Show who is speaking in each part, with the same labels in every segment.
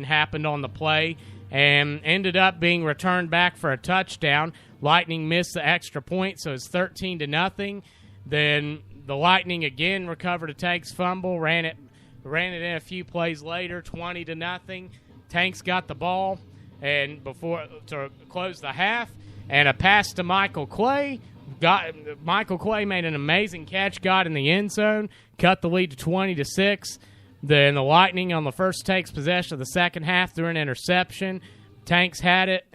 Speaker 1: happened on the play and ended up being returned back for a touchdown. Lightning missed the extra point, so it's 13-0. Then the Lightning again recovered a Tanks fumble, ran it in a few plays later, 20-0. Tanks got the ball and before to close the half, and a pass to Michael Clay. Michael Clay made an amazing catch, got in the end zone, cut the lead to 20-6. Then the Lightning on the first Tanks possession of the second half threw an interception. Tanks had it,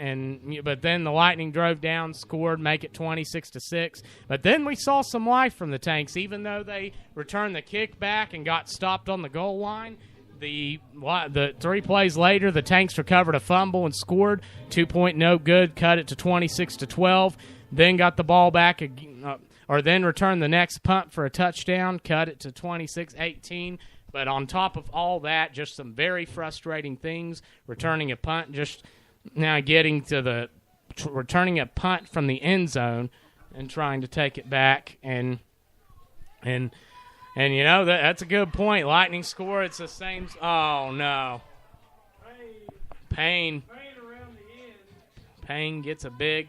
Speaker 1: but then the Lightning drove down, scored, make it 26-6. But then we saw some life from the Tanks, even though they returned the kick back and got stopped on the goal line. The 3 plays later, the Tanks recovered a fumble and scored. 2-point no good, cut it to 26-12. Then got the ball back, then returned the next punt for a touchdown, cut it to 26-18. But on top of all that, just some very frustrating things. Returning a punt, just now getting to returning a punt from the end zone and trying to take it back. And you know, that's a good point. Lightning score, it's the same. Oh, no. Payne gets a big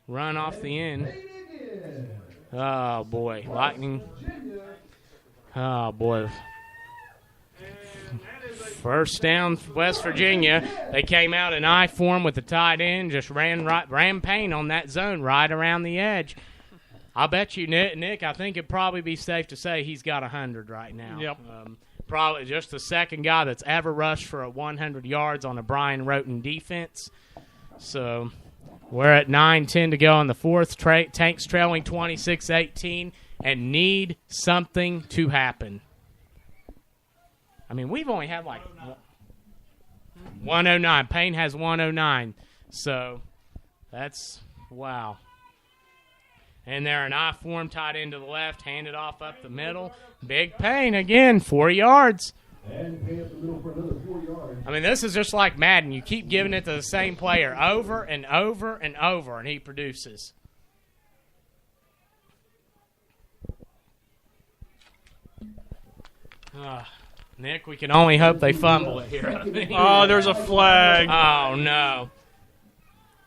Speaker 1: run off the end. Oh, boy. Lightning. Oh, boy. First down, West Virginia. They came out in I form with the tight end, just ran Payne on that zone right around the edge. I'll bet you, Nick, I think it'd probably be safe to say he's got 100 right now.
Speaker 2: Yep.
Speaker 1: Probably just the second guy that's ever rushed for 100 yards on a Brian Roten defense. So we're at 9:10 to go in the fourth. Tanks trailing 26-18 and need something to happen. I mean, we've only had like 109. Payne has 109. So that's, wow. And they're an I form, tight end to the left, handed off up the middle. Big Payne again, 4 yards.
Speaker 3: And Payne up the middle for another 4 yards.
Speaker 1: I mean, this is just like Madden. You keep giving it to the same player over and over and over, and he produces. Nick, we can only hope they fumble it here.
Speaker 2: Oh, there's a flag.
Speaker 1: Oh, no.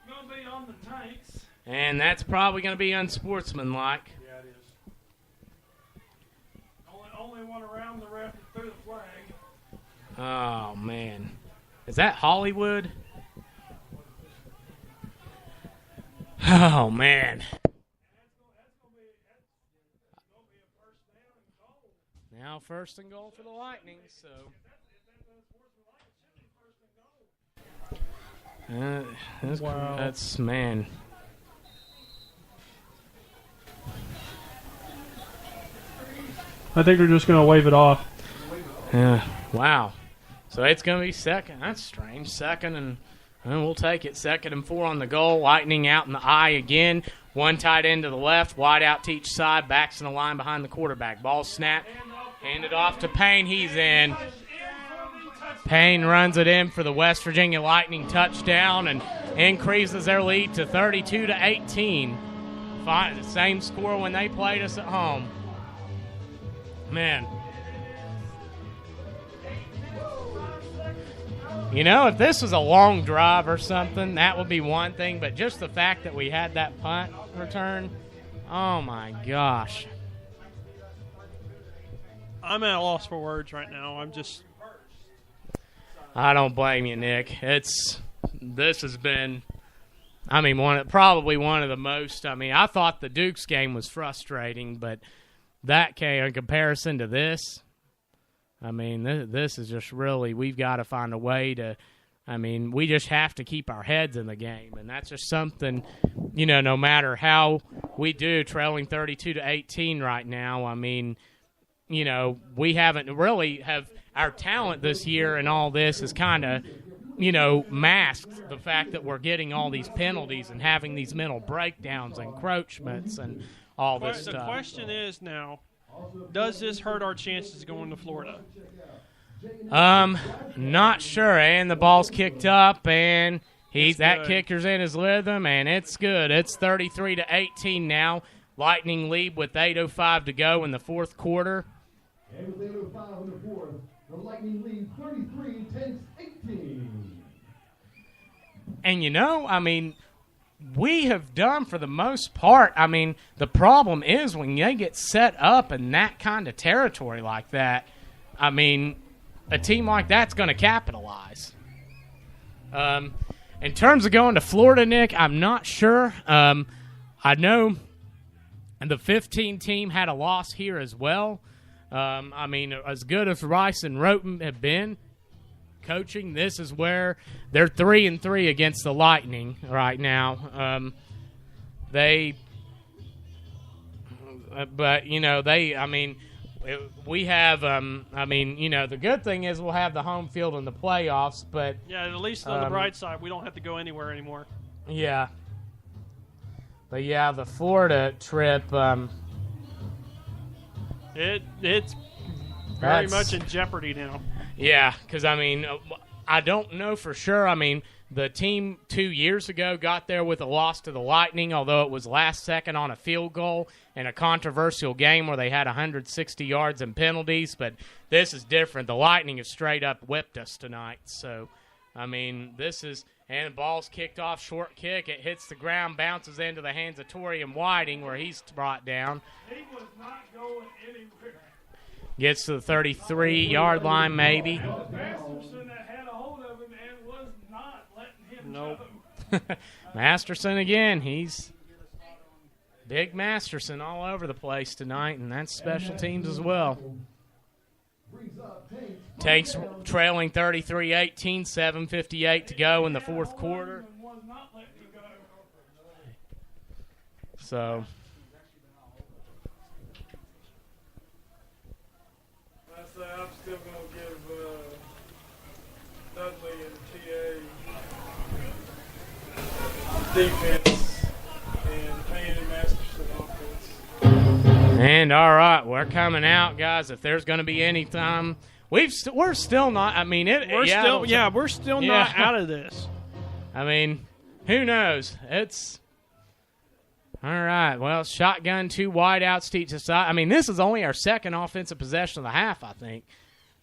Speaker 2: Going to be on the Tanks.
Speaker 1: And that's probably going to be unsportsmanlike.
Speaker 2: Yeah, it is. Only one around the ref through the flag.
Speaker 1: Oh, man. Is that Hollywood? Oh, man. Now first and goal for the Lightning, so
Speaker 2: Wow.
Speaker 1: That's, man.
Speaker 2: I think they're just going to wave it off.
Speaker 1: Yeah. Wow. So it's going to be second. That's strange. Second, and we'll take it. 2nd and 4 on the goal. Lightning out in the eye again. One tight end to the left, wide out to each side. Backs in the line behind the quarterback. Ball snap. Handed off to Payne. He's in. Payne runs it in for the West Virginia Lightning touchdown and increases their lead to 32-18. Same score when they played us at home. Man. You know, if this was a long drive or something, that would be one thing. But just the fact that we had that punt return, oh, my gosh.
Speaker 2: I'm at a loss for words right now.
Speaker 1: I don't blame you, Nick. This has been, I mean, probably one of the most. I mean, I thought the Dukes game was frustrating, but that came in comparison to this. I mean, this is just really, we've got to find a way to, I mean, we just have to keep our heads in the game, and that's just something, you know, no matter how we do, trailing 32-18 right now, I mean, you know, we haven't really have our talent this year and all this is kind of, you know, masked the fact that we're getting all these penalties and having these mental breakdowns, encroachments, and all this stuff.
Speaker 2: The question is now, does this hurt our chances going to Florida?
Speaker 1: Not sure. And the ball's kicked up, and that kicker's in his rhythm, and it's good. It's 33-18 now. Lightning lead with 8:05 to go in the fourth quarter.
Speaker 3: And with 8:05 in the fourth, the Lightning lead 33, Tanks 18.
Speaker 1: And, I mean, we have done for the most part. I mean, the problem is when they get set up in that kind of territory like that, I mean, a team like that's going to capitalize. In terms of going to Florida, Nick, I'm not sure. I know the 15 team had a loss here as well. I mean, as good as Rice and Roten have been coaching, this is where they're 3-3 against the Lightning right now. We have, the good thing is we'll have the home field in the playoffs, but...
Speaker 4: Yeah, at least on the bright side, we don't have to go anywhere anymore.
Speaker 1: Yeah. But, yeah, the Florida trip...
Speaker 4: It's very much in jeopardy now.
Speaker 1: Yeah, because, I mean, I don't know for sure. I mean, the team 2 years ago got there with a loss to the Lightning, although it was last second on a field goal in a controversial game where they had 160 yards and penalties. But this is different. The Lightning have straight up whipped us tonight. So, I mean, this is – and the ball's kicked off, short kick. It hits the ground, bounces into the hands of Torian Whiting where he's brought down.
Speaker 2: He was not going anywhere.
Speaker 1: Gets to the 33-yard line maybe.
Speaker 2: Masterson that had a hold of him and was not letting him go.
Speaker 1: Masterson again. He's big Masterson all over the place tonight, and that's special teams as well. Tanks trailing 33-18, 7:58 to go in the fourth quarter. So...
Speaker 2: I'm still going to give Dudley and TA defense and Payne and Masterson offense.
Speaker 1: And all right, we're coming out, guys. If there's going to be any time, we're still not. I mean,
Speaker 4: we're still not out of this.
Speaker 1: I mean, who knows? It's all right. Well, shotgun, 2 wideouts to each side. I mean, this is only our second offensive possession of the half, I think.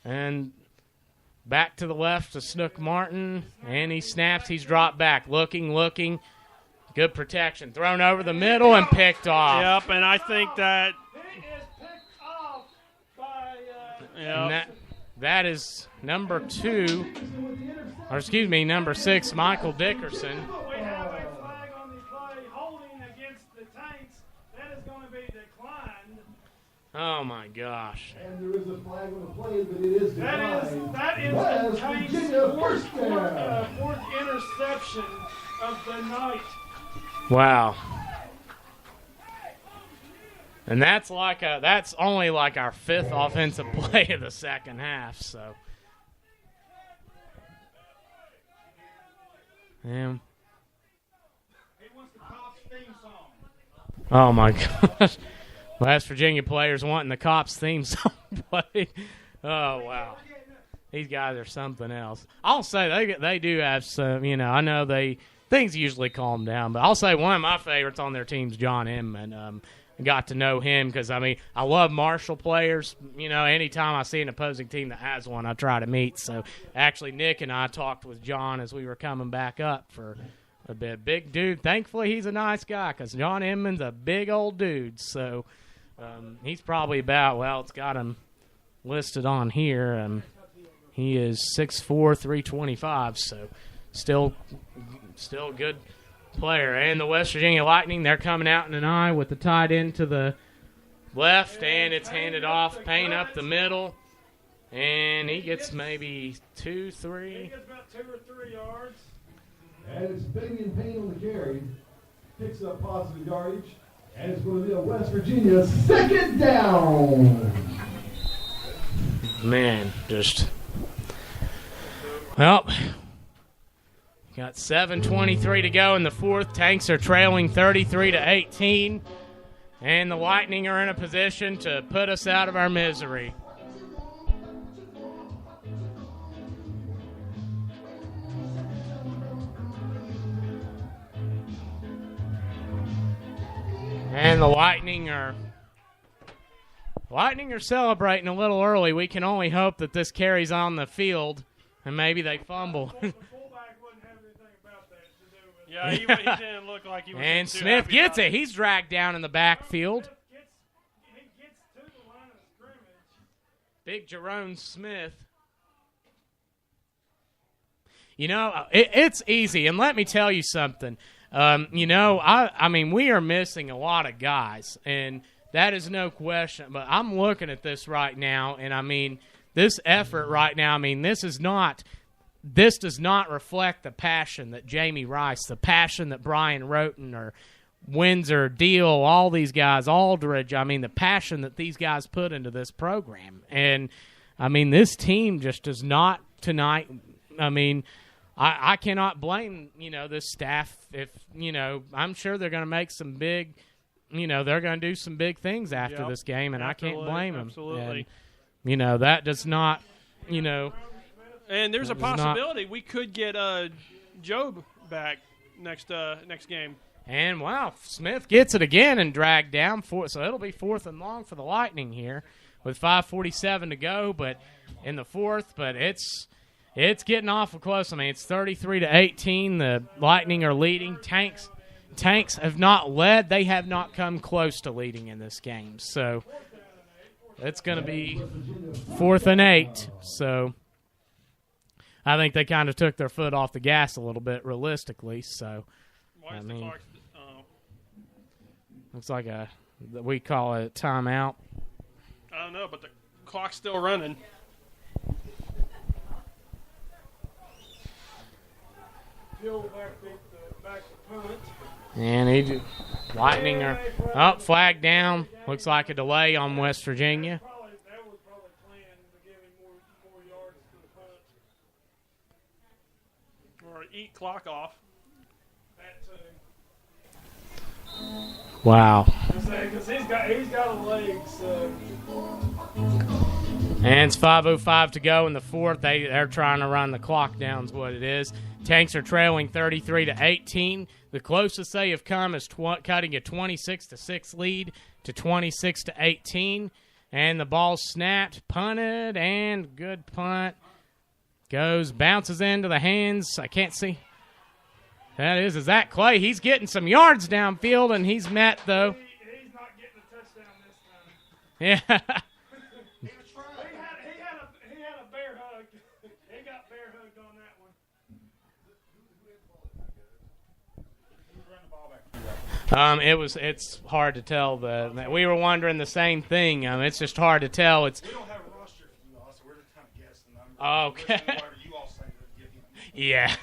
Speaker 1: And back to the left to Snook Martin, and he snaps. He's dropped back, looking. Good protection. Thrown over the middle and picked off.
Speaker 4: Yep, and I think that...
Speaker 2: He is picked off by...
Speaker 1: And that is number 6, Michael Dickerson.
Speaker 2: We have a flag on the play holding against the Tanks. That is going to be declined.
Speaker 1: Oh, my gosh.
Speaker 3: And there is a flag on the play, but it is declined.
Speaker 2: That is
Speaker 3: West
Speaker 2: the Tanks'
Speaker 3: Virginia first down.
Speaker 2: fourth interception of the night.
Speaker 1: Wow. And that's only like our 5th offensive play of the second half, so. Yeah.
Speaker 2: He wants the Cops theme song.
Speaker 1: Oh my gosh. West Virginia players wanting the Cops theme song played. Oh wow. These guys are something else. I'll say they do have some, I know things usually calm down, but I'll say one of my favorites on their team's John Inman. Got to know him because, I love Marshall players. Anytime I see an opposing team that has one, I try to meet. So, actually, Nick and I talked with John as we were coming back up for a bit. Big dude. Thankfully, he's a nice guy because John Inman's a big old dude. So, he's probably it's got him listed on here. He is 6'4", 325, so still a good player. And the West Virginia Lightning, they're coming out in an eye with the tight end to the left, and it's handed off. Payne up the middle, and he gets maybe 2, 3.
Speaker 2: He gets about 2 or 3 yards.
Speaker 3: And it's Fabian Payne on the carry. Picks up positive yardage. And it's going to be a West Virginia second down.
Speaker 1: Man, got 7:23 to go in the fourth. Tanks are trailing 33-18, and the Lightning are in a position to put us out of our misery. And the Lightning are celebrating a little early. We can only hope that this carries on the field, and maybe they fumble.
Speaker 2: The fullback wouldn't have anything about that.
Speaker 4: Yeah, he didn't look like he was.
Speaker 1: And
Speaker 4: too
Speaker 1: Smith
Speaker 4: happy
Speaker 1: gets
Speaker 4: about
Speaker 1: it. He's dragged down in the backfield.
Speaker 2: He gets to the line of scrimmage.
Speaker 1: Big Jerome Smith. You know, it's easy. And let me tell you something. You know, I mean, we are missing a lot of guys, and that is no question. But I'm looking at this right now, and I mean, this effort right now, I mean, this does not reflect the passion that Jamie Rice, the passion that Brian Roten or Windsor, Deal, all these guys, Aldridge, I mean, the passion that these guys put into this program. And, I mean, this team just does not tonight. I mean, I cannot blame, you know, this staff if, you know, I'm sure they're going to make some big, you know, they're going to do some big things after this game, and I can't blame them.
Speaker 4: Absolutely.
Speaker 1: And, you know, that does not, you know.
Speaker 4: And there's a possibility we could get Job back next game.
Speaker 1: And, wow, Smith gets it again and dragged down. So it'll be 4th and long for the Lightning here with 5:47 to go but in the fourth. But it's getting awful close. I mean, it's 33-18. The Lightning are leading. Tanks have not led. They have not come close to leading in this game. So it's going to be 4th and 8. So I think they kind of took their foot off the gas a little bit realistically. So, I mean, looks like we call it a timeout.
Speaker 4: I don't know, but the clock's still running.
Speaker 2: Field back to punt.
Speaker 1: And Lightning are flag down. Looks like a delay on West Virginia.
Speaker 2: That was probably planned to give him more yards to the punt.
Speaker 4: Or eat clock off.
Speaker 2: That too.
Speaker 1: Wow.
Speaker 2: Because he's got a leg, so.
Speaker 1: And it's 5:05 to go in the fourth. They're trying to run the clock down is what it is. Tanks are trailing 33-18. The closest they have come is cutting a 26-6 lead to 26-18. And the ball snapped, punted, and good punt. Bounces into the hands. I can't see. Is that Clay? He's getting some yards downfield, and he's met, though.
Speaker 2: He's not getting a touchdown this time.
Speaker 1: Yeah.
Speaker 2: He had a bear hug. He got bear hugged on that one.
Speaker 1: It's hard to tell. We were wondering the same thing. It's just hard to tell.
Speaker 5: We don't have a roster for you all, so we're just kind of guessing numbers.
Speaker 1: Okay.
Speaker 5: Whatever you all say to give him.
Speaker 1: Yeah.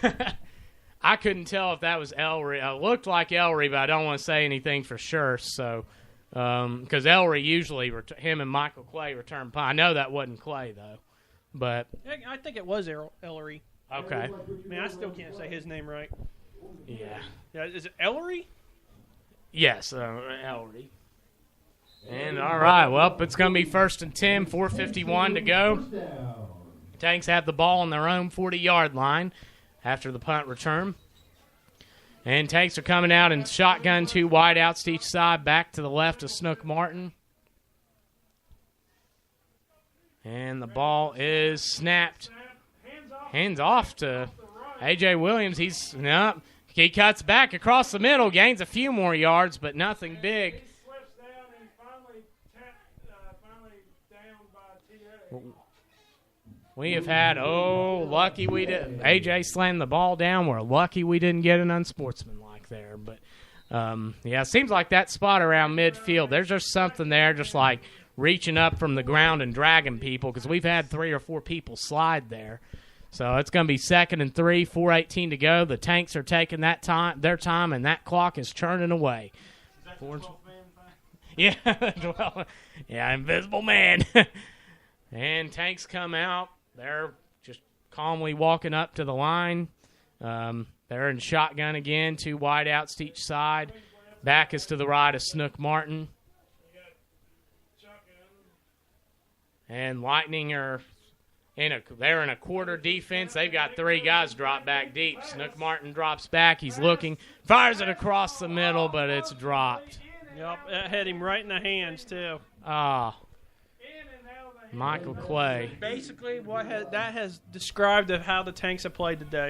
Speaker 1: I couldn't tell if that was Ellery. It looked like Ellery, but I don't want to say anything for sure. So, because Ellery usually, him and Michael Clay return punt. I know that wasn't Clay, though. But
Speaker 4: I think it was Ellery.
Speaker 1: Okay.
Speaker 4: I mean, I still can't say his name right.
Speaker 1: Yeah.
Speaker 4: Yeah, is it Ellery?
Speaker 1: Yes, Ellery. And all right, well, it's going to be 1st and 10, 4:51 to go. Tanks have the ball on their own 40-yard line after the punt return. And Tanks are coming out in shotgun, 2 wideouts to each side, back to the left of Snook Martin. And the ball is snapped. Hands off to A.J. Williams. He cuts back across the middle, gains a few more yards, but nothing big.
Speaker 2: He slips down and finally down by T.A.
Speaker 1: We have had, lucky we did. A.J. slammed the ball down. We're lucky we didn't get an unsportsmanlike there. But, it seems like that spot around midfield, there's just something there, just like reaching up from the ground and dragging people, because we've had 3 or 4 people slide there. So it's going to be 2nd and 3, 4:18 to go. The Tanks are taking their time, and that clock is churning away.
Speaker 2: Is that the 12-man thing?
Speaker 1: Yeah, invisible man. And Tanks come out. They're just calmly walking up to the line. They're in shotgun again, 2 wideouts to each side. Back is to the right of Snook Martin. And Lightning are they're in a quarter defense. They've got 3 guys drop back deep. Snook Martin drops back. He's looking, fires it across the middle, but it's dropped.
Speaker 4: Yep, that hit him right in the hands, too.
Speaker 1: Michael Clay.
Speaker 4: Basically, that has described of how the Tanks have played today.